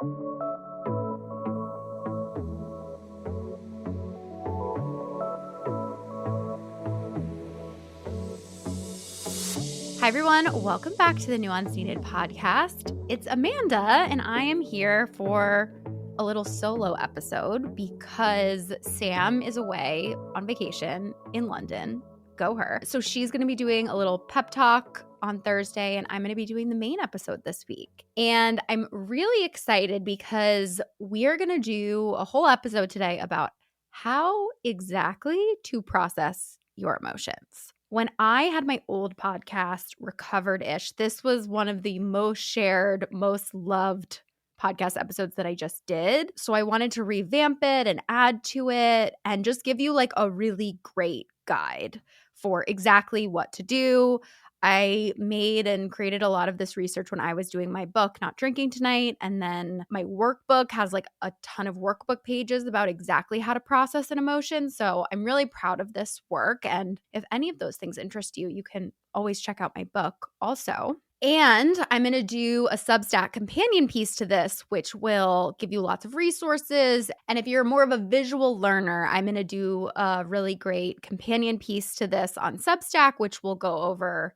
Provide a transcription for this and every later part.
Hi, everyone. Welcome back to the Nuance Needed podcast. It's Amanda, and I am here for a little solo episode because Sam is away on vacation in London. Go her. So she's going to be doing a little pep talk on Thursday, and I'm going to be doing the main episode this week. And I'm really excited because we are going to do a whole episode today about how exactly to process your emotions. When I had my old podcast, Recovered-ish, this was one of the most shared, most loved podcast episodes that I just did. So I wanted to revamp it and add to it and just give you like a really great guide for exactly what to do. I made and created a lot of this research when I was doing my book, Not Drinking Tonight. And then my workbook has like a ton of workbook pages about exactly how to process an emotion. So I'm really proud of this work. And if any of those things interest you, you can always check out my book also. And I'm going to do a Substack companion piece to this, which will give you lots of resources. And if you're more of a visual learner, I'm going to do a really great companion piece to this on Substack, which will go over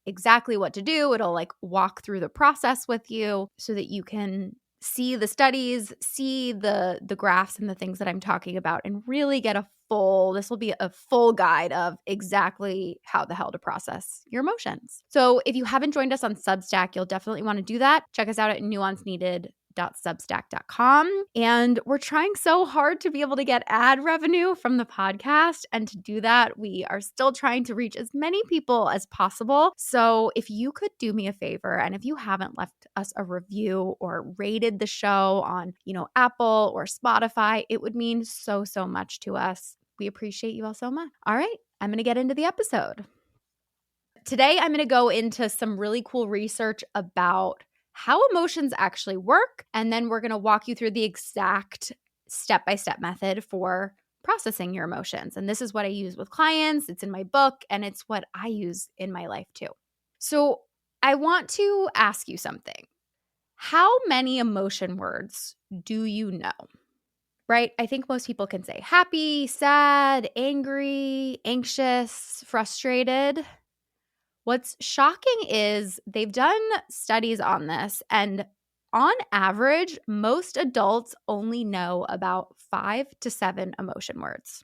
exactly what to do. It'll like walk through the process with you so that you can see the studies, see the graphs and the things that I'm talking about, and really get this will be a full guide of exactly how the hell to process your emotions. So if you haven't joined us on Substack, you'll definitely want to do that. Check us out at nuanceneeded.substack.com. And we're trying so hard to be able to get ad revenue from the podcast. And to do that, we are still trying to reach as many people as possible. So if you could do me a favor, and if you haven't left us a review or rated the show on, Apple or Spotify, it would mean so, so much to us. We appreciate you all so much. All right, I'm going to get into the episode. Today, I'm going to go into some really cool research about how emotions actually work, and then we're going to walk you through the exact step-by-step method for processing your emotions. And this is what I use with clients, it's in my book, and it's what I use in my life too. So I want to ask you something. How many emotion words do you know? Right? I think most people can say happy, sad, angry, anxious, frustrated. What's shocking is they've done studies on this, and on average, most adults only know about 5 to 7 emotion words.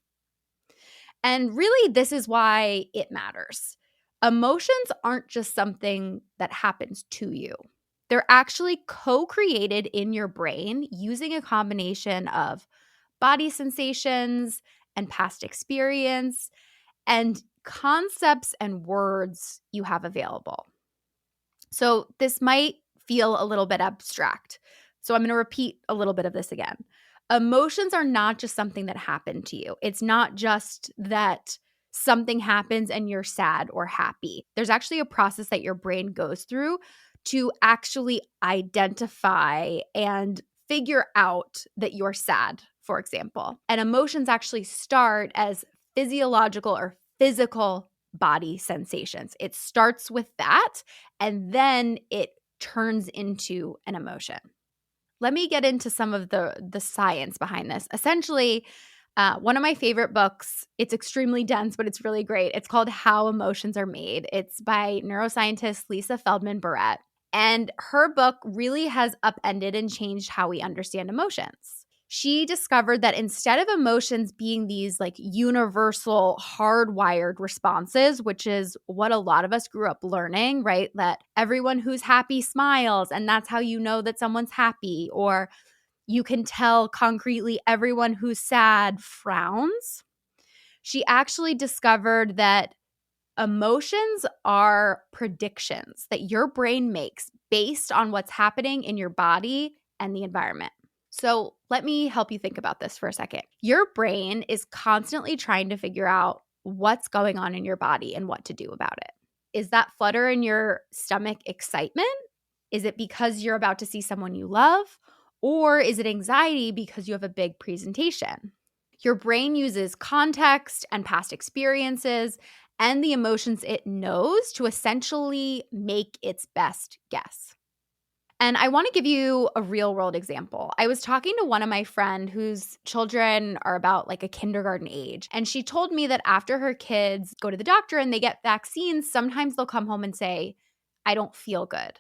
And really, this is why it matters. Emotions aren't just something that happens to you. They're actually co-created in your brain using a combination of body sensations and past experience and concepts and words you have available. So this might feel a little bit abstract. So I'm going to repeat a little bit of this again. Emotions are not just something that happened to you. It's not just that something happens and you're sad or happy. There's actually a process that your brain goes through to actually identify and figure out that you're sad, for example. And emotions actually start as physiological or physical body sensations. It starts with that, and then it turns into an emotion. Let me get into some of the science behind this. Essentially, one of my favorite books, it's extremely dense, but it's really great. It's called How Emotions Are Made. It's by neuroscientist Lisa Feldman Barrett. And her book really has upended and changed how we understand emotions. She discovered that instead of emotions being these like universal hardwired responses, which is what a lot of us grew up learning, right? That everyone who's happy smiles, and that's how you know that someone's happy, or you can tell concretely everyone who's sad frowns. She actually discovered that emotions are predictions that your brain makes based on what's happening in your body and the environment. So let me help you think about this for a second. Your brain is constantly trying to figure out what's going on in your body and what to do about it. Is that flutter in your stomach excitement? Is it because you're about to see someone you love? Or is it anxiety because you have a big presentation? Your brain uses context and past experiences and the emotions it knows to essentially make its best guess. And I want to give you a real world example. I was talking to one of my friend whose children are about like a kindergarten age. And she told me that after her kids go to the doctor and they get vaccines, sometimes they'll come home and say, I don't feel good.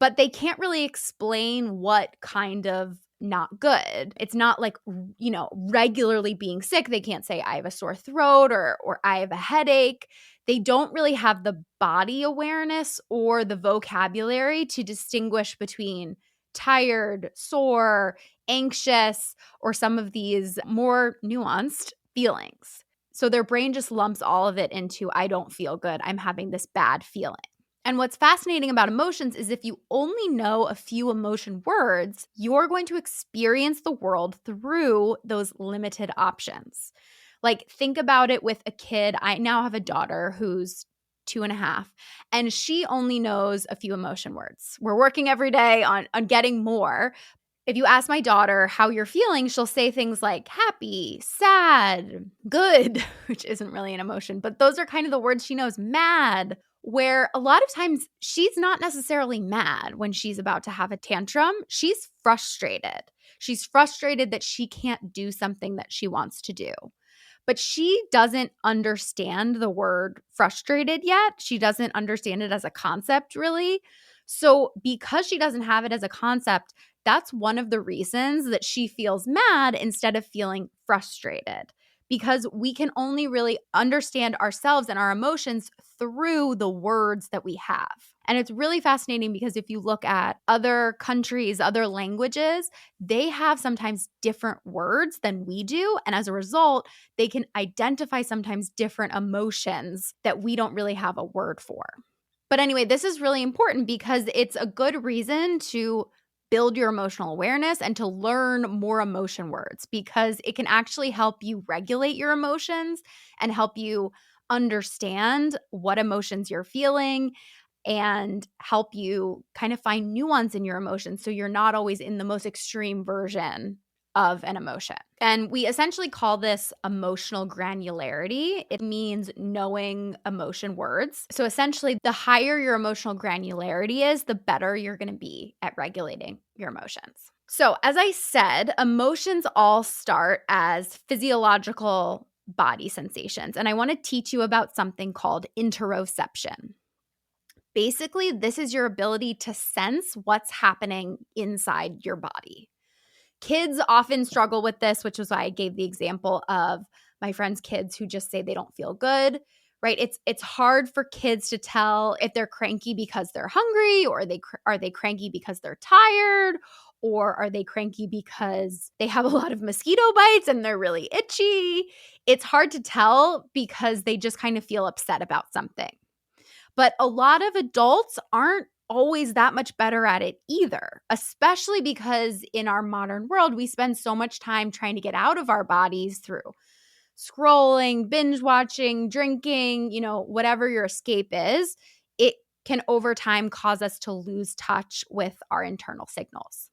But they can't really explain what kind of not good. It's not like, regularly being sick. They can't say I have a sore throat or I have a headache. They don't really have the body awareness or the vocabulary to distinguish between tired, sore, anxious, or some of these more nuanced feelings. So their brain just lumps all of it into I don't feel good. I'm having this bad feeling. And what's fascinating about emotions is if you only know a few emotion words, you're going to experience the world through those limited options. Like, think about it with a kid. I now have a daughter who's 2.5, and she only knows a few emotion words. We're working every day on getting more. If you ask my daughter how you're feeling, she'll say things like happy, sad, good, which isn't really an emotion, but those are kind of the words she knows, mad, where a lot of times she's not necessarily mad when she's about to have a tantrum. She's frustrated. She's frustrated that she can't do something that she wants to do. But she doesn't understand the word frustrated yet. She doesn't understand it as a concept, really. So because she doesn't have it as a concept, that's one of the reasons that she feels mad instead of feeling frustrated, because we can only really understand ourselves and our emotions through the words that we have. And it's really fascinating because if you look at other countries, other languages, they have sometimes different words than we do. And as a result, they can identify sometimes different emotions that we don't really have a word for. But anyway, this is really important because it's a good reason to build your emotional awareness and to learn more emotion words, because it can actually help you regulate your emotions and help you understand what emotions you're feeling and help you kind of find nuance in your emotions so you're not always in the most extreme version of an emotion. And we essentially call this emotional granularity. It means knowing emotion words. So essentially, the higher your emotional granularity is, the better you're going to be at regulating your emotions. So, as I said, emotions all start as physiological body sensations. And I want to teach you about something called interoception. Basically, this is your ability to sense what's happening inside your body. Kids often struggle with this, which is why I gave the example of my friends' kids who just say they don't feel good, right? It's hard for kids to tell if they're cranky because they're hungry, or are they cranky because they're tired, or are they cranky because they have a lot of mosquito bites and they're really itchy. It's hard to tell because they just kind of feel upset about something. But a lot of adults aren't always that much better at it either, especially because in our modern world, we spend so much time trying to get out of our bodies through scrolling, binge watching, drinking, whatever your escape is. It can over time cause us to lose touch with our internal signals.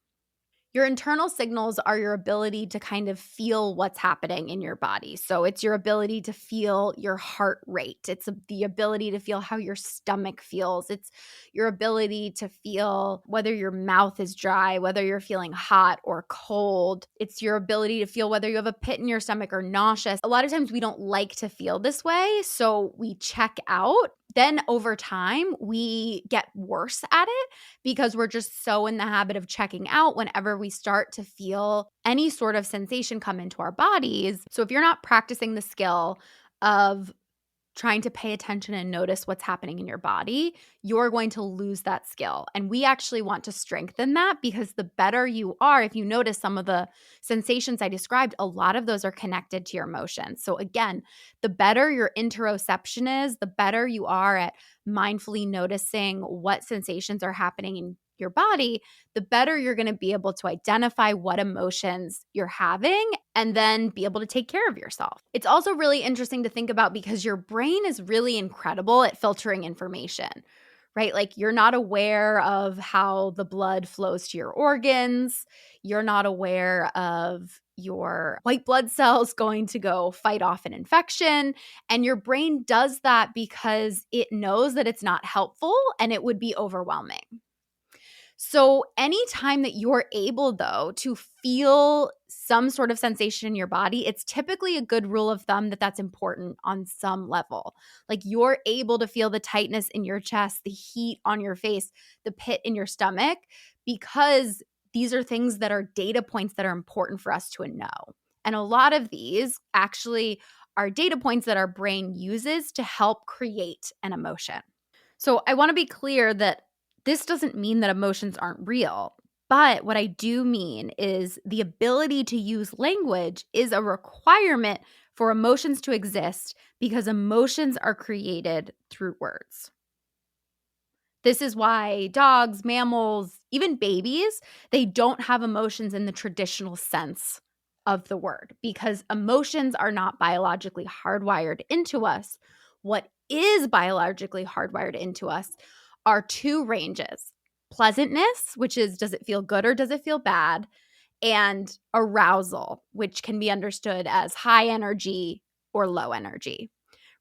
Your internal signals are your ability to kind of feel what's happening in your body. So it's your ability to feel your heart rate. It's the ability to feel how your stomach feels. It's your ability to feel whether your mouth is dry, whether you're feeling hot or cold. It's your ability to feel whether you have a pit in your stomach or nauseous. A lot of times we don't like to feel this way, so we check out. Then over time, we get worse at it because we're just so in the habit of checking out whenever we start to feel any sort of sensation come into our bodies. So if you're not practicing the skill of trying to pay attention and notice what's happening in your body, you're going to lose that skill. And we actually want to strengthen that, because the better you are, if you notice some of the sensations I described, a lot of those are connected to your emotions. So again, the better your interoception is, the better you are at mindfully noticing what sensations are happening in your body, the better you're going to be able to identify what emotions you're having and then be able to take care of yourself. It's also really interesting to think about because your brain is really incredible at filtering information, right? Like, you're not aware of how the blood flows to your organs. You're not aware of your white blood cells going to go fight off an infection. And your brain does that because it knows that it's not helpful and it would be overwhelming. So anytime that you're able, though, to feel some sort of sensation in your body, it's typically a good rule of thumb that that's important on some level. Like you're able to feel the tightness in your chest, the heat on your face, the pit in your stomach, because these are things that are data points that are important for us to know. And a lot of these actually are data points that our brain uses to help create an emotion. So I want to be clear that this doesn't mean that emotions aren't real. But what I do mean is the ability to use language is a requirement for emotions to exist because emotions are created through words. This is why dogs, mammals, even babies, they don't have emotions in the traditional sense of the word because emotions are not biologically hardwired into us. What is biologically hardwired into us are two ranges: pleasantness, which is does it feel good or does it feel bad, and arousal, which can be understood as high energy or low energy,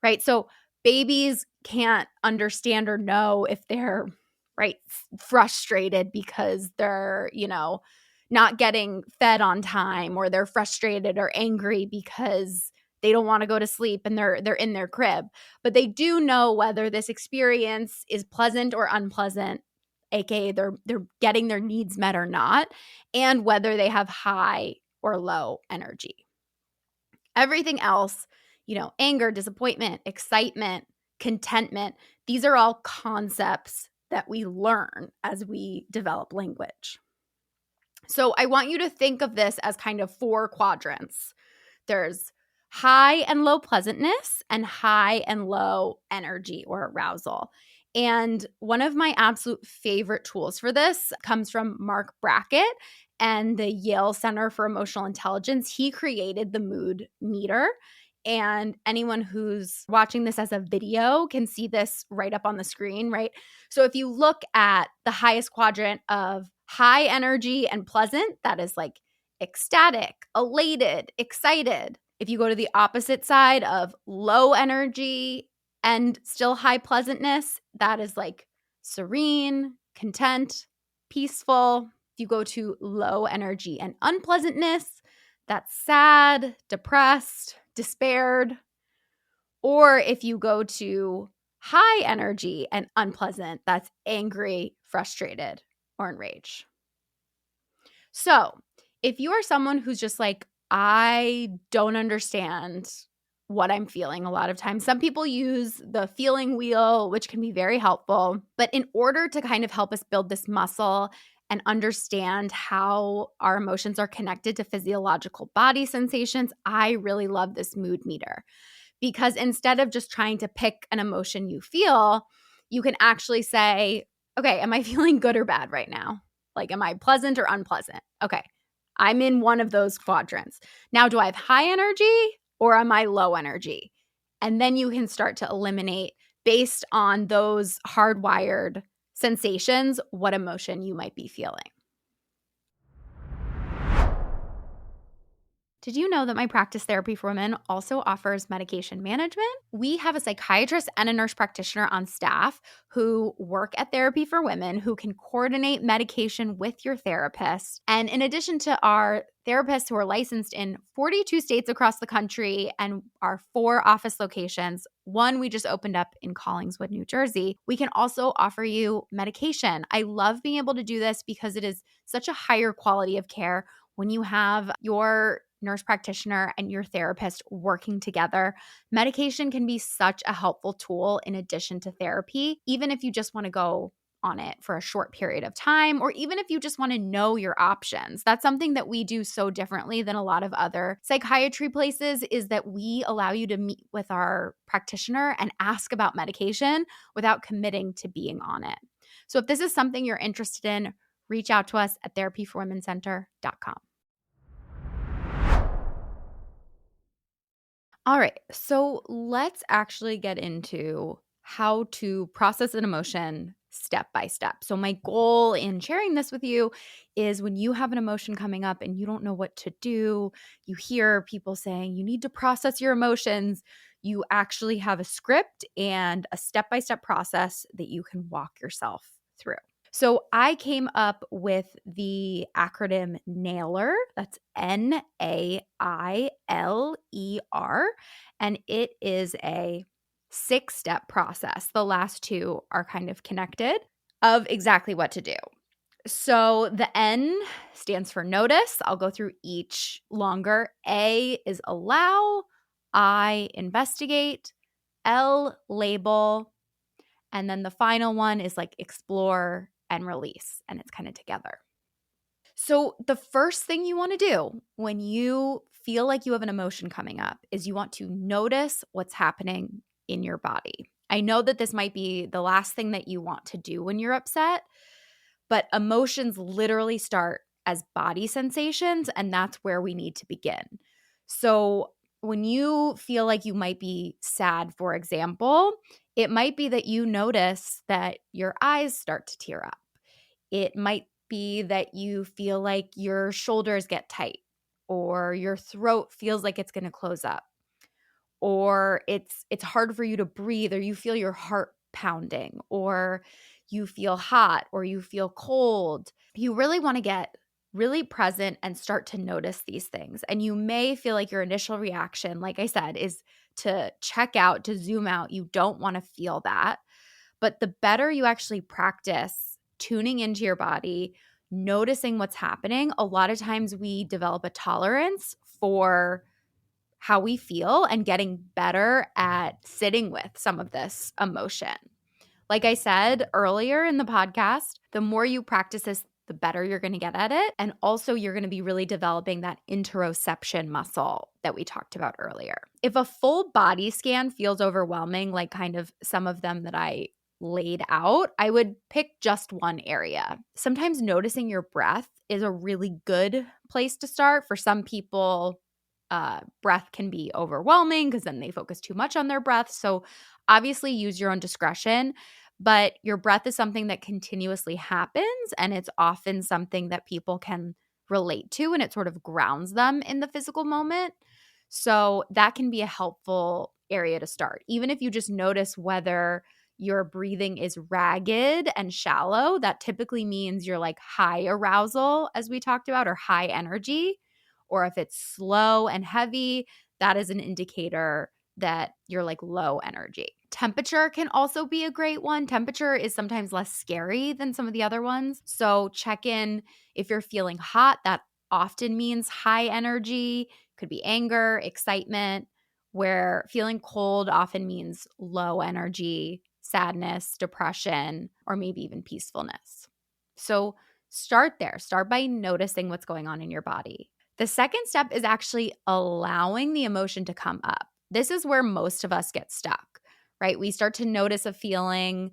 right? So babies can't understand or know if they're right frustrated because they're, not getting fed on time, or they're frustrated or angry because they don't want to go to sleep and they're in their crib. But they do know whether this experience is pleasant or unpleasant, aka they're getting their needs met or not, and whether they have high or low energy. Everything else, anger, disappointment, excitement, contentment, these are all concepts that we learn as we develop language. So I want you to think of this as kind of 4 quadrants. There's high and low pleasantness and high and low energy or arousal. And one of my absolute favorite tools for this comes from Mark Brackett and the Yale Center for Emotional Intelligence. He created the mood meter. And anyone who's watching this as a video can see this right up on the screen, right? So if you look at the highest quadrant of high energy and pleasant, that is like ecstatic, elated, excited. If you go to the opposite side of low energy and still high pleasantness, that is like serene, content, peaceful. If you go to low energy and unpleasantness, that's sad, depressed, despaired. Or if you go to high energy and unpleasant, that's angry, frustrated, or enraged. So if you are someone who's just like, I don't understand what I'm feeling a lot of times, some people use the feeling wheel, which can be very helpful. But in order to kind of help us build this muscle and understand how our emotions are connected to physiological body sensations, I really love this mood meter. Because instead of just trying to pick an emotion you feel, you can actually say, okay, am I feeling good or bad right now? Like, am I pleasant or unpleasant? Okay, I'm in one of those quadrants. Now, do I have high energy or am I low energy? And then you can start to eliminate, based on those hardwired sensations, what emotion you might be feeling. Did you know that my practice Therapy for Women also offers medication management? We have a psychiatrist and a nurse practitioner on staff who work at Therapy for Women who can coordinate medication with your therapist. And in addition to our therapists who are licensed in 42 states across the country and our 4 office locations, one we just opened up in Collingswood, New Jersey, we can also offer you medication. I love being able to do this because it is such a higher quality of care when you have your nurse practitioner and your therapist working together. Medication can be such a helpful tool in addition to therapy, even if you just want to go on it for a short period of time, or even if you just want to know your options. That's something that we do so differently than a lot of other psychiatry places, is that we allow you to meet with our practitioner and ask about medication without committing to being on it. So if this is something you're interested in, reach out to us at therapyforwomencenter.com. All right, so let's actually get into how to process an emotion step by step. So my goal in sharing this with you is when you have an emotion coming up and you don't know what to do, you hear people saying you need to process your emotions, you actually have a script and a step-by-step process that you can walk yourself through. So I came up with the acronym NAILER. That's NAILER. And it is a 6-step process. The last two are kind of connected of exactly what to do. So the N stands for notice. I'll go through each longer. A is allow. I investigate. L label. And then the final one is like explore and release. And it's kind of together. So the first thing you want to do when you feel like you have an emotion coming up is you want to notice what's happening in your body. I know that this might be the last thing that you want to do when you're upset, but emotions literally start as body sensations, and that's where we need to begin. So when you feel like you might be sad, for example, it might be that you notice that your eyes start to tear up. It might be that you feel like your shoulders get tight or your throat feels like it's going to close up, or it's hard for you to breathe, or you feel your heart pounding, or you feel hot or you feel cold. You really want to get really present and start to notice these things. And you may feel like your initial reaction, like I said, is to check out, to zoom out. You don't want to feel that. But the better you actually practice tuning into your body, noticing what's happening, a lot of times we develop a tolerance for how we feel and getting better at sitting with some of this emotion. Like I said earlier in the podcast, the more you practice this, the better you're going to get at it. And also, you're going to be really developing that interoception muscle that we talked about earlier. If a full body scan feels overwhelming, like kind of some of them that I laid out, I would pick just one area. Sometimes noticing your breath is a really good place to start. For some people, breath can be overwhelming because then they focus too much on their breath. So obviously use your own discretion, but your breath is something that continuously happens, and it's often something that people can relate to, and it sort of grounds them in the physical moment. So that can be a helpful area to start. Even if you just notice whether your breathing is ragged and shallow, that typically means you're like high arousal, as we talked about, or high energy. Or if it's slow and heavy, that is an indicator that you're like low energy. Temperature can also be a great one. Temperature is sometimes less scary than some of the other ones. So check in if you're feeling hot. That often means high energy. Could be anger, excitement, where feeling cold often means low energy, sadness, depression, or maybe even peacefulness. So start there. Start by noticing what's going on in your body. The second step is actually allowing the emotion to come up. This is where most of us get stuck, right? We start to notice a feeling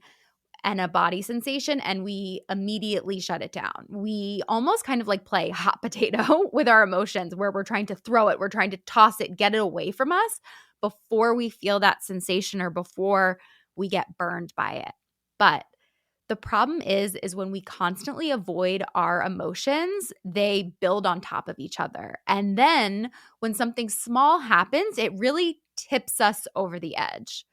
and a body sensation, and we immediately shut it down. We almost kind of like play hot potato with our emotions, where we're trying to throw it, we're trying to toss it, get it away from us before we feel that sensation or before we get burned by it. But the problem is when we constantly avoid our emotions, they build on top of each other. And then when something small happens, it really tips us over the edge.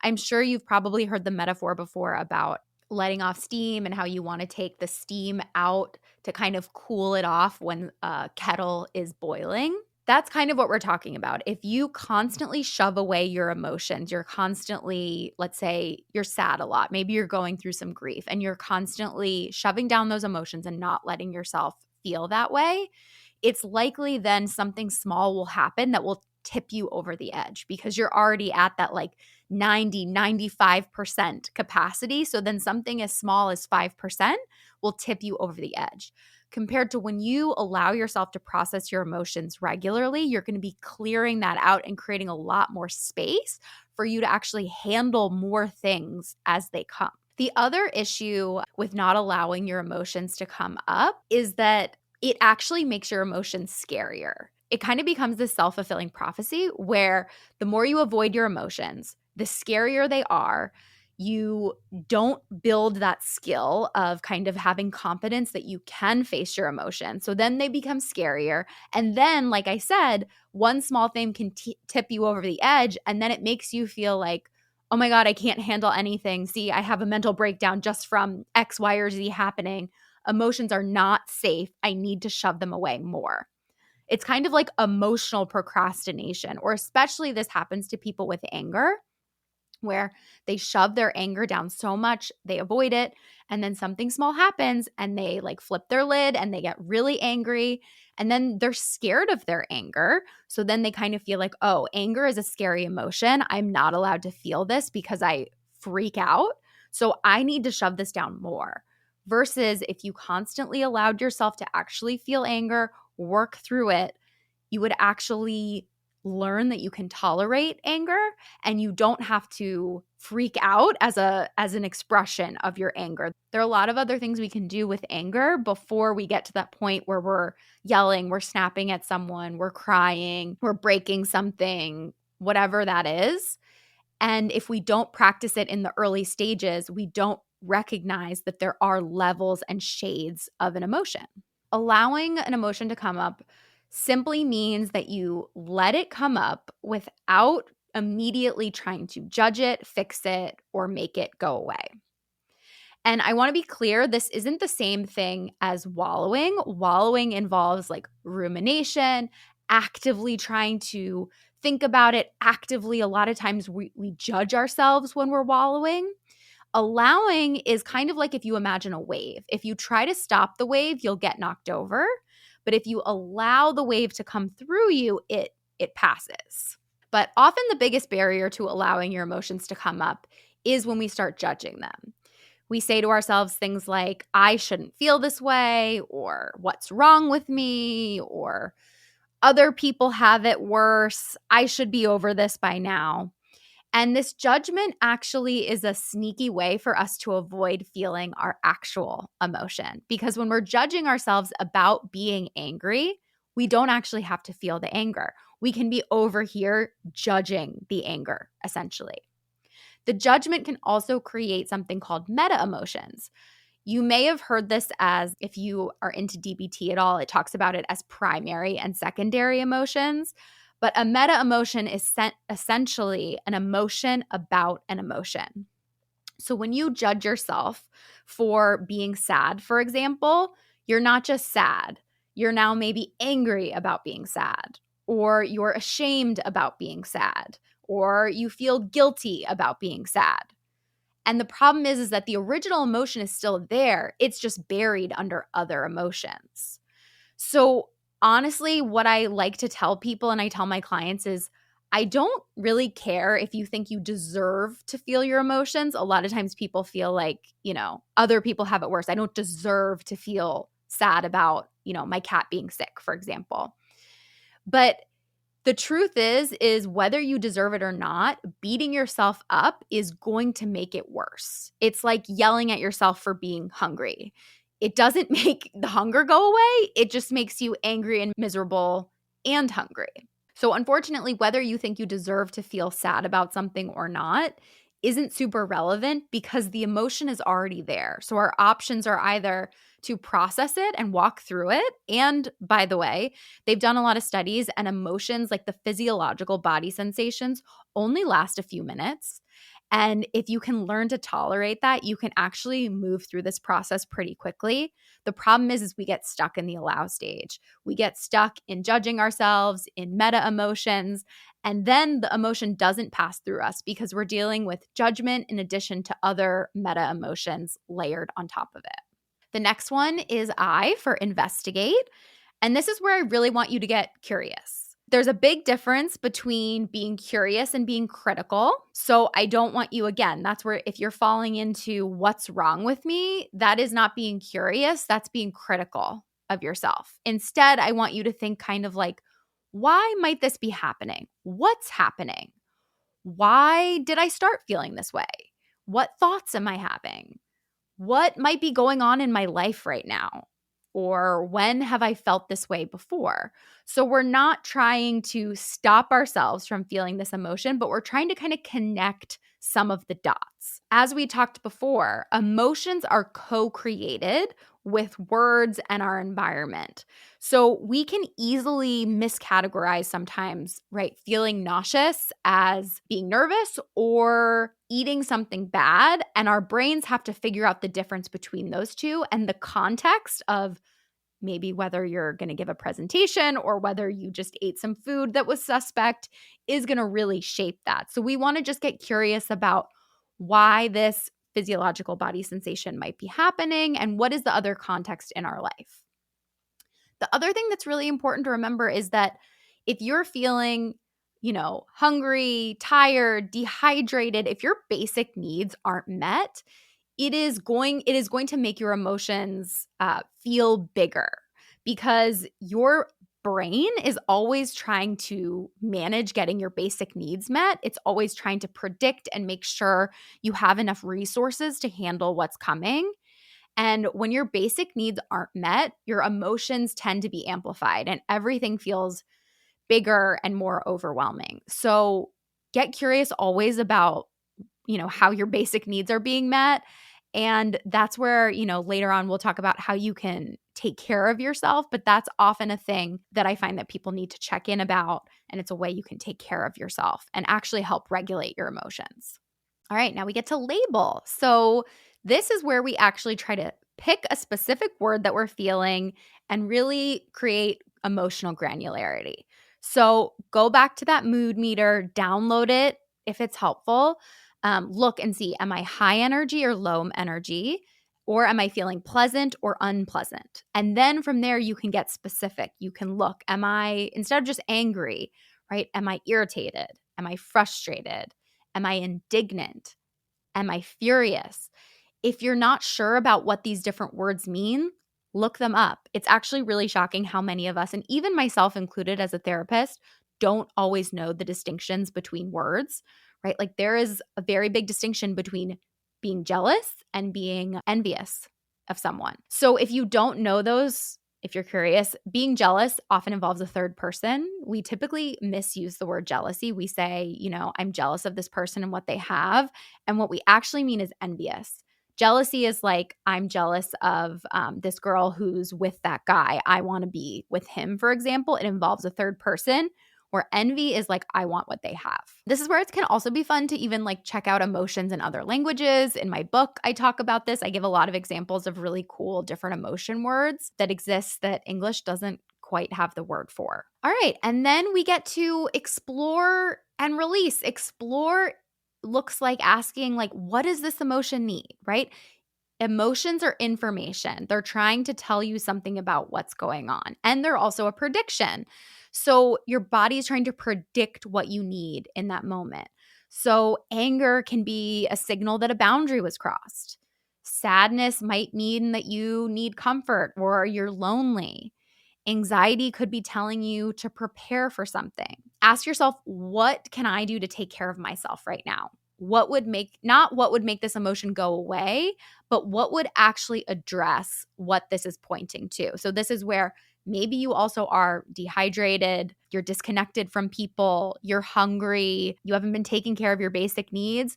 I'm sure you've probably heard the metaphor before about letting off steam and how you want to take the steam out to kind of cool it off when a kettle is boiling. That's kind of what we're talking about. If you constantly shove away your emotions, you're constantly, let's say you're sad a lot, maybe you're going through some grief, and you're constantly shoving down those emotions and not letting yourself feel that way, it's likely then something small will happen that will tip you over the edge because you're already at that like 95% capacity. So then something as small as 5% will tip you over the edge. Compared to when you allow yourself to process your emotions regularly, you're going to be clearing that out and creating a lot more space for you to actually handle more things as they come. The other issue with not allowing your emotions to come up is that it actually makes your emotions scarier. It kind of becomes this self-fulfilling prophecy where the more you avoid your emotions, the scarier they are. You don't build that skill of kind of having confidence that you can face your emotions. So then they become scarier. And then, like I said, one small thing can tip you over the edge. And then it makes you feel like, oh my God, I can't handle anything. See, I have a mental breakdown just from X, Y, or Z happening. Emotions are not safe. I need to shove them away more. It's kind of like emotional procrastination, or especially this happens to people with anger, where they shove their anger down so much, they avoid it, and then something small happens and they like flip their lid and they get really angry, and then they're scared of their anger. So then they kind of feel like, oh, anger is a scary emotion. I'm not allowed to feel this because I freak out. So I need to shove this down more. Versus if you constantly allowed yourself to actually feel anger, work through it, you would actually learn that you can tolerate anger and you don't have to freak out as an expression of your anger. There are a lot of other things we can do with anger before we get to that point where we're yelling, we're snapping at someone, we're crying, we're breaking something, whatever that is. And if we don't practice it in the early stages, we don't recognize that there are levels and shades of an emotion. Allowing an emotion to come up simply means that you let it come up without immediately trying to judge it, fix it, or make it go away. And I want to be clear, this isn't the same thing as wallowing. Wallowing involves like rumination, actively trying to think about it, actively. A lot of times we judge ourselves when we're wallowing. Allowing is kind of like if you imagine a wave. If you try to stop the wave, you'll get knocked over. But if you allow the wave to come through you, it passes. But often the biggest barrier to allowing your emotions to come up is when we start judging them. We say to ourselves things like, I shouldn't feel this way, or what's wrong with me, or other people have it worse. I should be over this by now. And this judgment actually is a sneaky way for us to avoid feeling our actual emotion. Because when we're judging ourselves about being angry, we don't actually have to feel the anger. We can be over here judging the anger, essentially. The judgment can also create something called meta emotions. You may have heard this as, if you are into DBT at all, it talks about it as primary and secondary emotions. But a meta emotion is essentially an emotion about an emotion. So when you judge yourself for being sad, for example, you're not just sad. You're now maybe angry about being sad, or you're ashamed about being sad, or you feel guilty about being sad. And the problem is that the original emotion is still there. It's just buried under other emotions. So honestly, what I like to tell people and I tell my clients is, I don't really care if you think you deserve to feel your emotions. A lot of times people feel like, other people have it worse. I don't deserve to feel sad about, my cat being sick, for example. But the truth is whether you deserve it or not, beating yourself up is going to make it worse. It's like yelling at yourself for being hungry. It doesn't make the hunger go away. It just makes you angry and miserable and hungry. So unfortunately, whether you think you deserve to feel sad about something or not isn't super relevant because the emotion is already there. So our options are either to process it and walk through it. And by the way, they've done a lot of studies, and emotions like the physiological body sensations only last a few minutes. And if you can learn to tolerate that, you can actually move through this process pretty quickly. The problem is we get stuck in the allow stage. We get stuck in judging ourselves, in meta emotions, and then the emotion doesn't pass through us because we're dealing with judgment in addition to other meta emotions layered on top of it. The next one is I for investigate. And this is where I really want you to get curious. There's a big difference between being curious and being critical. So I don't want you, again, that's where if you're falling into what's wrong with me, that is not being curious, that's being critical of yourself. Instead, I want you to think kind of like, why might this be happening? What's happening? Why did I start feeling this way? What thoughts am I having? What might be going on in my life right now? Or when have I felt this way before? So we're not trying to stop ourselves from feeling this emotion, but we're trying to kind of connect some of the dots. As we talked before, emotions are co-created with words and our environment. So we can easily miscategorize sometimes, right? Feeling nauseous as being nervous or eating something bad. And our brains have to figure out the difference between those two and the context of maybe whether you're going to give a presentation or whether you just ate some food that was suspect is going to really shape that. So we want to just get curious about why this physiological body sensation might be happening and what is the other context in our life. The other thing that's really important to remember is that if you're feeling, hungry, tired, dehydrated, if your basic needs aren't met, it is going to make your emotions feel bigger because your brain is always trying to manage getting your basic needs met. It's always trying to predict and make sure you have enough resources to handle what's coming. And when your basic needs aren't met, your emotions tend to be amplified and everything feels bigger and more overwhelming. So get curious always about how your basic needs are being met. And that's where, later on we'll talk about how you can take care of yourself. But that's often a thing that I find that people need to check in about. And it's a way you can take care of yourself and actually help regulate your emotions. All right, now we get to label. So this is where we actually try to pick a specific word that we're feeling and really create emotional granularity. So go back to that mood meter, download it if it's helpful. Look and see, am I high energy or low energy? Or am I feeling pleasant or unpleasant? And then from there, you can get specific. You can look, am I, instead of just angry, right? Am I irritated? Am I frustrated? Am I indignant? Am I furious? If you're not sure about what these different words mean, look them up. It's actually really shocking how many of us, and even myself included as a therapist, don't always know the distinctions between words, right? Like there is a very big distinction between being jealous and being envious of someone. So if you don't know those, if you're curious, being jealous often involves a third person. We typically misuse the word jealousy. We say, I'm jealous of this person and what they have. And what we actually mean is envious. Jealousy is like, I'm jealous of this girl who's with that guy. I want to be with him, for example. It involves a third person. Where envy is like, I want what they have. This is where it can also be fun to even check out emotions in other languages. In my book, I talk about this. I give a lot of examples of really cool different emotion words that exist that English doesn't quite have the word for. All right. And then we get to explore and release. Explore looks like asking, what does this emotion need, right? Emotions are information. They're trying to tell you something about what's going on. And they're also a prediction. So your body is trying to predict what you need in that moment. So anger can be a signal that a boundary was crossed. Sadness might mean that you need comfort or you're lonely. Anxiety could be telling you to prepare for something. Ask yourself, what can I do to take care of myself right now? What would make this emotion go away, but what would actually address what this is pointing to? So this is where maybe you also are dehydrated, you're disconnected from people, you're hungry, you haven't been taking care of your basic needs,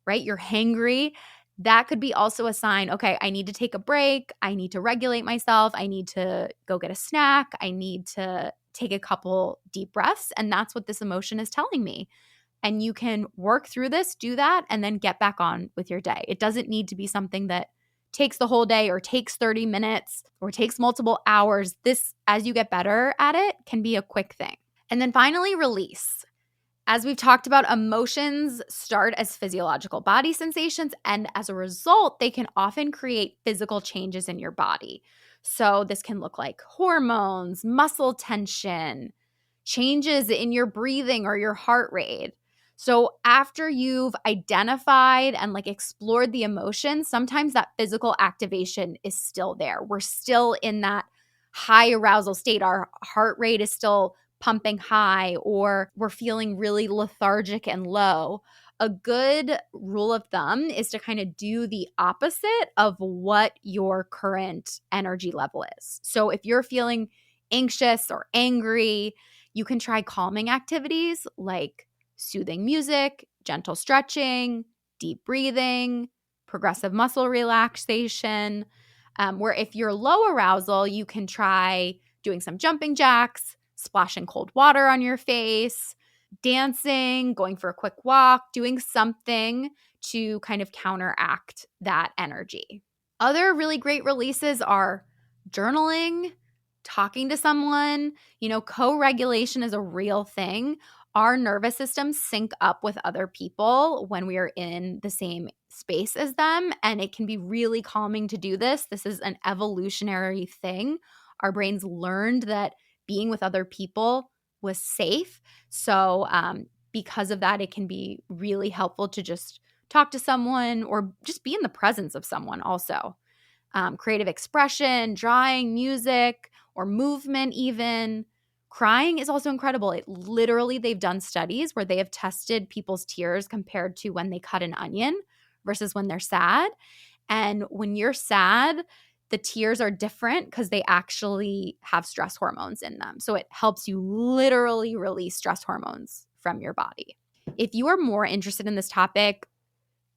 right? You're hangry. That could be also a sign, okay, I need to take a break. I need to regulate myself. I need to go get a snack. I need to take a couple deep breaths. And that's what this emotion is telling me. And you can work through this, do that, and then get back on with your day. It doesn't need to be something that takes the whole day or takes 30 minutes or takes multiple hours. This, as you get better at it, can be a quick thing. And then finally, release. As we've talked about, emotions start as physiological body sensations, and as a result, they can often create physical changes in your body. So this can look like hormones, muscle tension, changes in your breathing or your heart rate. So after you've identified and explored the emotion, sometimes that physical activation is still there. We're still in that high arousal state. Our heart rate is still pumping high, or we're feeling really lethargic and low. A good rule of thumb is to kind of do the opposite of what your current energy level is. So if you're feeling anxious or angry, you can try calming activities like soothing music, gentle stretching, deep breathing, progressive muscle relaxation. Where if you're low arousal, you can try doing some jumping jacks, splashing cold water on your face, dancing, going for a quick walk, doing something to kind of counteract that energy. Other really great releases are journaling, talking to someone. Co-regulation is a real thing. Our nervous systems sync up with other people when we are in the same space as them, and it can be really calming to do this. This is an evolutionary thing. Our brains learned that being with other people was safe. So because of that, it can be really helpful to just talk to someone or just be in the presence of someone also. Creative expression, drawing, music, or movement even. Crying is also incredible. They've done studies where they have tested people's tears compared to when they cut an onion versus when they're sad. And when you're sad, the tears are different because they actually have stress hormones in them. So it helps you literally release stress hormones from your body. If you are more interested in this topic,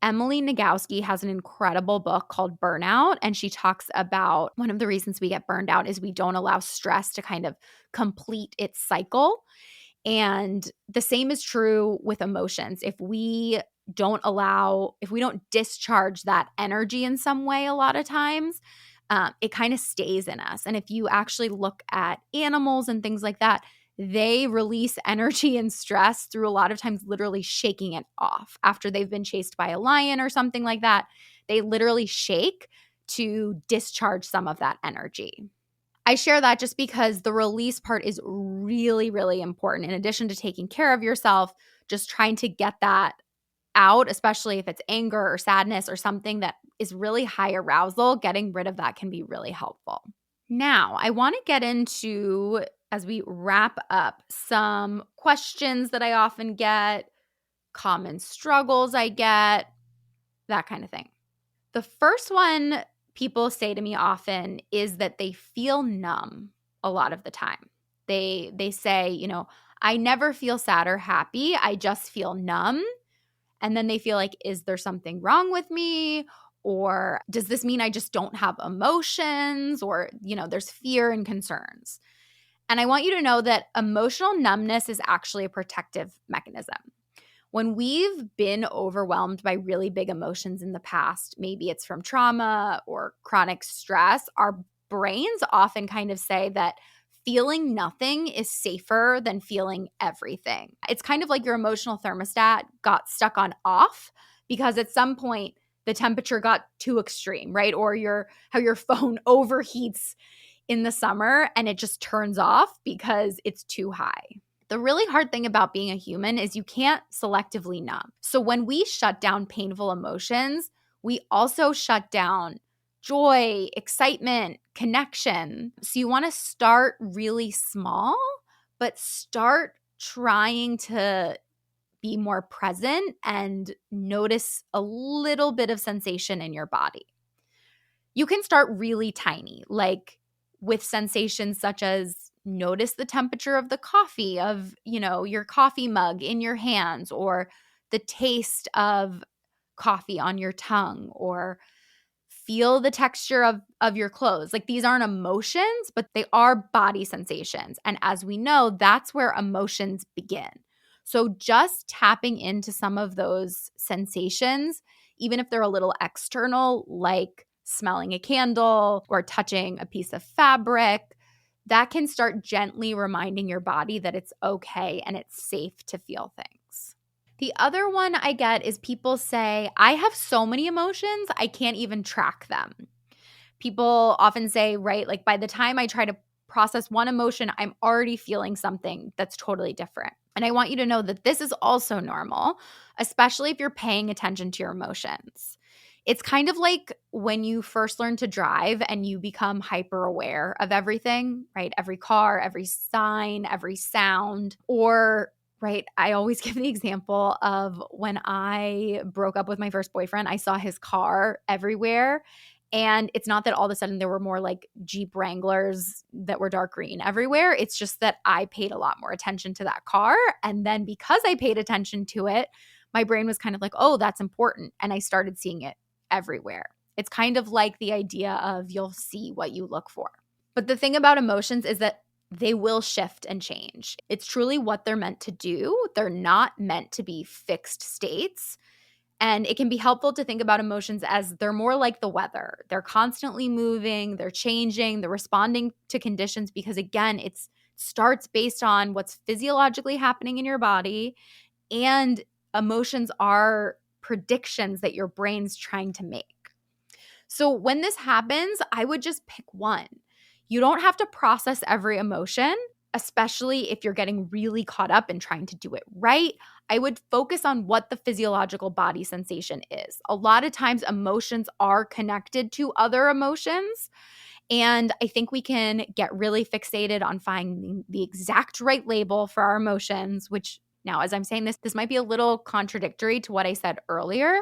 Emily Nagoski has an incredible book called Burnout, and she talks about one of the reasons we get burned out is we don't allow stress to kind of complete its cycle. And the same is true with emotions. If we don't discharge that energy in some way, a lot of times, it kind of stays in us. And if you actually look at animals and things like that, they release energy and stress through a lot of times literally shaking it off. After they've been chased by a lion or something like that, they literally shake to discharge some of that energy. I share that just because the release part is really, really important. In addition to taking care of yourself, just trying to get that out, especially if it's anger or sadness or something that is really high arousal, getting rid of that can be really helpful. Now, I want to get into, as we wrap up, some questions that I often get, common struggles I get, that kind of thing. The first one people say to me often is that they feel numb a lot of the time. They say, I never feel sad or happy. I just feel numb. And then they feel like, is there something wrong with me? Or does this mean I just don't have emotions? Or, there's fear and concerns. And I want you to know that emotional numbness is actually a protective mechanism. When we've been overwhelmed by really big emotions in the past, maybe it's from trauma or chronic stress, our brains often kind of say that feeling nothing is safer than feeling everything. It's kind of like your emotional thermostat got stuck on off because at some point the temperature got too extreme, right? Or how your phone overheats in the summer and it just turns off because it's too high. The really hard thing about being a human is you can't selectively numb. So when we shut down painful emotions, we also shut down joy, excitement, connection. So you want to start really small, but start trying to be more present and notice a little bit of sensation in your body. You can start really tiny, like with sensations such as notice the temperature of the coffee, of, your coffee mug in your hands, or the taste of coffee on your tongue, or feel the texture of your clothes. Like, these aren't emotions, but they are body sensations. And as we know, that's where emotions begin. So just tapping into some of those sensations, even if they're a little external, like smelling a candle or touching a piece of fabric, that can start gently reminding your body that it's okay and it's safe to feel things. The other one I get is people say, I have so many emotions, I can't even track them. People often say, right, like by the time I try to process one emotion, I'm already feeling something that's totally different. And I want you to know that this is also normal, especially if you're paying attention to your emotions. It's kind of like when you first learn to drive and you become hyper aware of everything, right? Every car, every sign, every sound. Or, right, I always give the example of when I broke up with my first boyfriend, I saw his car everywhere. And it's not that all of a sudden there were more like Jeep Wranglers that were dark green everywhere. It's just that I paid a lot more attention to that car. And then because I paid attention to it, my brain was kind of like, oh, that's important. And I started seeing it everywhere. It's kind of like the idea of you'll see what you look for. But the thing about emotions is that they will shift and change. It's truly what they're meant to do. They're not meant to be fixed states. And it can be helpful to think about emotions as they're more like the weather. They're constantly moving, they're changing, they're responding to conditions because, again, it starts based on what's physiologically happening in your body. And emotions are predictions that your brain's trying to make. So when this happens, I would just pick one. You don't have to process every emotion, especially if you're getting really caught up in trying to do it right. I would focus on what the physiological body sensation is. A lot of times emotions are connected to other emotions. And I think we can get really fixated on finding the exact right label for our emotions, which now, as I'm saying this might be a little contradictory to what I said earlier.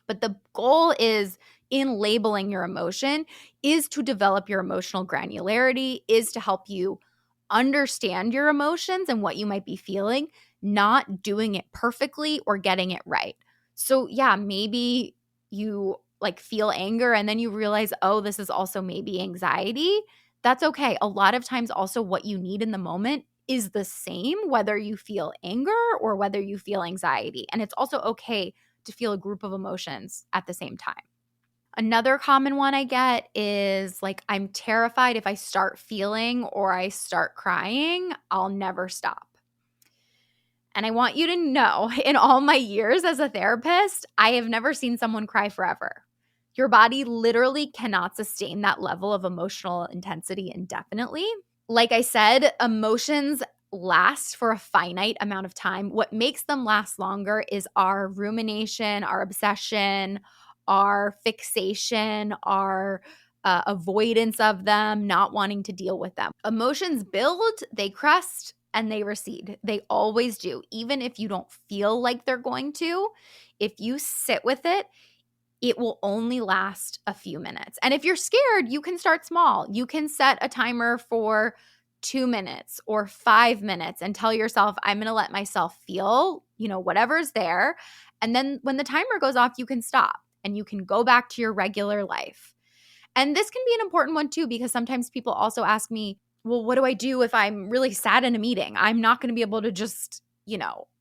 But the goal is in labeling your emotion is to develop your emotional granularity, is to help you understand your emotions and what you might be feeling, not doing it perfectly or getting it right. So yeah, maybe you like feel anger and then you realize, oh, this is also maybe anxiety. That's okay. A lot of times also what you need in the moment is the same, whether you feel anger or whether you feel anxiety. And it's also okay to feel a group of emotions at the same time. Another common one I get is like, I'm terrified if I start feeling or I start crying, I'll never stop. And I want you to know, in all my years as a therapist, I have never seen someone cry forever. Your body literally cannot sustain that level of emotional intensity indefinitely. Like I said, emotions last for a finite amount of time. What makes them last longer is our rumination, our obsession, our fixation, our avoidance of them, not wanting to deal with them. Emotions build, they crest, and they recede. They always do. Even if you don't feel like they're going to, if you sit with it, it will only last a few minutes. And if you're scared, you can start small. You can set a timer for 2 minutes or 5 minutes and tell yourself, I'm going to let myself feel, whatever's there. And then when the timer goes off, you can stop and you can go back to your regular life. And this can be an important one too, because sometimes people also ask me, well, what do I do if I'm really sad in a meeting? I'm not going to be able to just,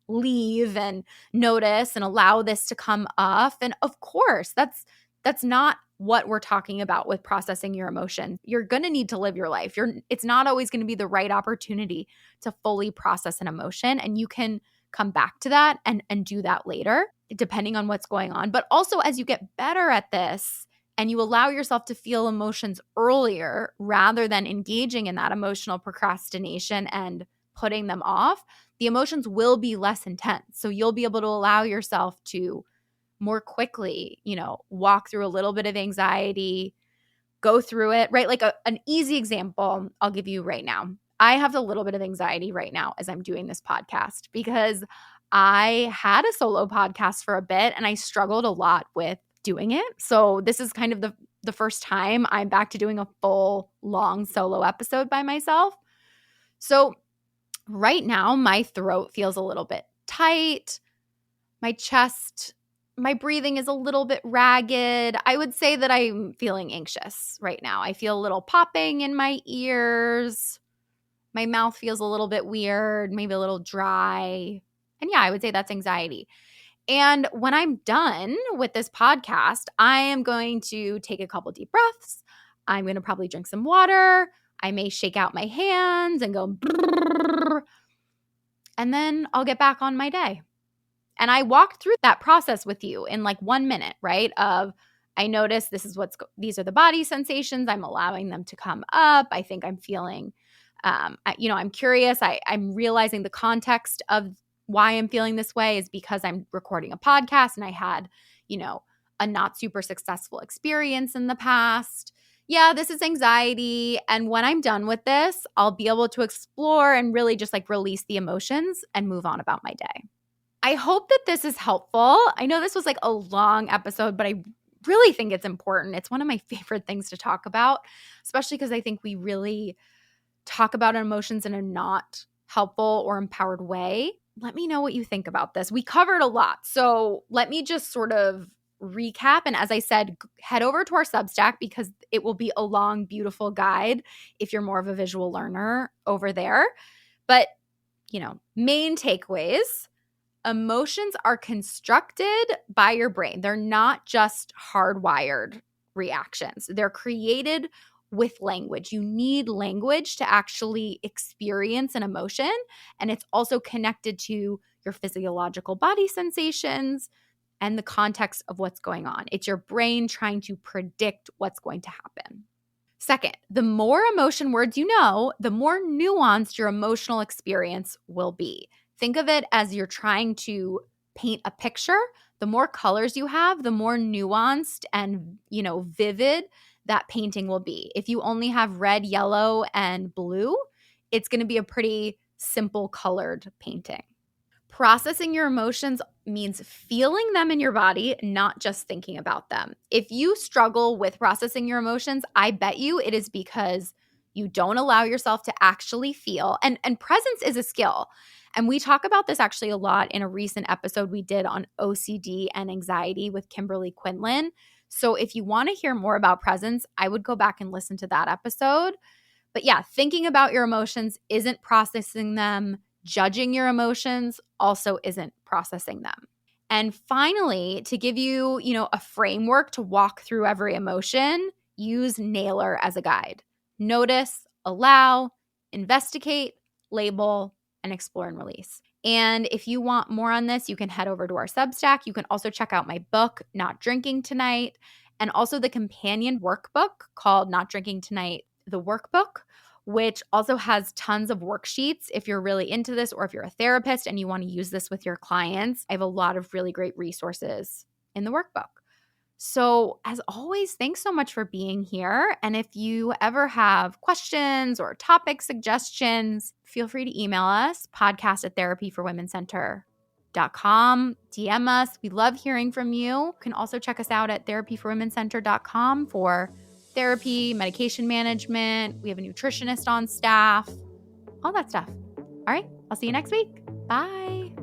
leave and notice and allow this to come up. And of course, that's not what we're talking about with processing your emotion. You're going to need to live your life. It's not always going to be the right opportunity to fully process an emotion. And you can come back to that and do that later, depending on what's going on. But also, as you get better at this and you allow yourself to feel emotions earlier rather than engaging in that emotional procrastination and putting them off, the emotions will be less intense. So you'll be able to allow yourself to more quickly, walk through a little bit of anxiety, go through it, right? Like an easy example I'll give you right now. I have a little bit of anxiety right now as I'm doing this podcast because I had a solo podcast for a bit and I struggled a lot with doing it. So this is kind of the first time I'm back to doing a full long solo episode by myself. So right now, my throat feels a little bit tight. My chest, my breathing is a little bit ragged. I would say that I'm feeling anxious right now. I feel a little popping in my ears. My mouth feels a little bit weird, maybe a little dry. And yeah, I would say that's anxiety. And when I'm done with this podcast, I am going to take a couple deep breaths. I'm going to probably drink some water. I may shake out my hands and go, brrr, and then I'll get back on my day. And I walked through that process with you in like 1 minute, right? I notice these are the body sensations. I'm allowing them to come up. I think I'm feeling, I'm curious. I'm realizing the context of why I'm feeling this way is because I'm recording a podcast and I had, a not super successful experience in the past. Yeah, this is anxiety. And when I'm done with this, I'll be able to explore and really just like release the emotions and move on about my day. I hope that this is helpful. I know this was like a long episode, but I really think it's important. It's one of my favorite things to talk about, especially because I think we really talk about emotions in a not helpful or empowered way. Let me know what you think about this. We covered a lot. So let me just sort of recap. And as I said, head over to our Substack because it will be a long, beautiful guide if you're more of a visual learner over there. But, main takeaways. Emotions are constructed by your brain. They're not just hardwired reactions. They're created with language. You need language to actually experience an emotion. And it's also connected to your physiological body sensations and the context of what's going on. It's your brain trying to predict what's going to happen. Second, the more emotion words you know, the more nuanced your emotional experience will be. Think of it as you're trying to paint a picture. The more colors you have, the more nuanced and, vivid that painting will be. If you only have red, yellow, and blue, it's going to be a pretty simple colored painting. Processing your emotions means feeling them in your body, not just thinking about them. If you struggle with processing your emotions, I bet you it is because you don't allow yourself to actually feel. And presence is a skill. And we talk about this actually a lot in a recent episode we did on OCD and anxiety with Kimberly Quinlan. So if you want to hear more about presence, I would go back and listen to that episode. But yeah, thinking about your emotions isn't processing them. Judging your emotions also isn't processing them. And finally, to give you, a framework to walk through every emotion, use Naylor as a guide. Notice, allow, investigate, label, and explore and release. And if you want more on this, you can head over to our Substack. You can also check out my book, Not Drinking Tonight, and also the companion workbook called Not Drinking Tonight, the Workbook, which also has tons of worksheets if you're really into this or if you're a therapist and you want to use this with your clients. I have a lot of really great resources in the workbook. So as always, thanks so much for being here. And if you ever have questions or topic suggestions, feel free to email us, podcast@therapyforwomencenter.com. DM us. We love hearing from you. You can also check us out at therapyforwomencenter.com for therapy, medication management. We have a nutritionist on staff, all that stuff. All right, I'll see you next week. Bye.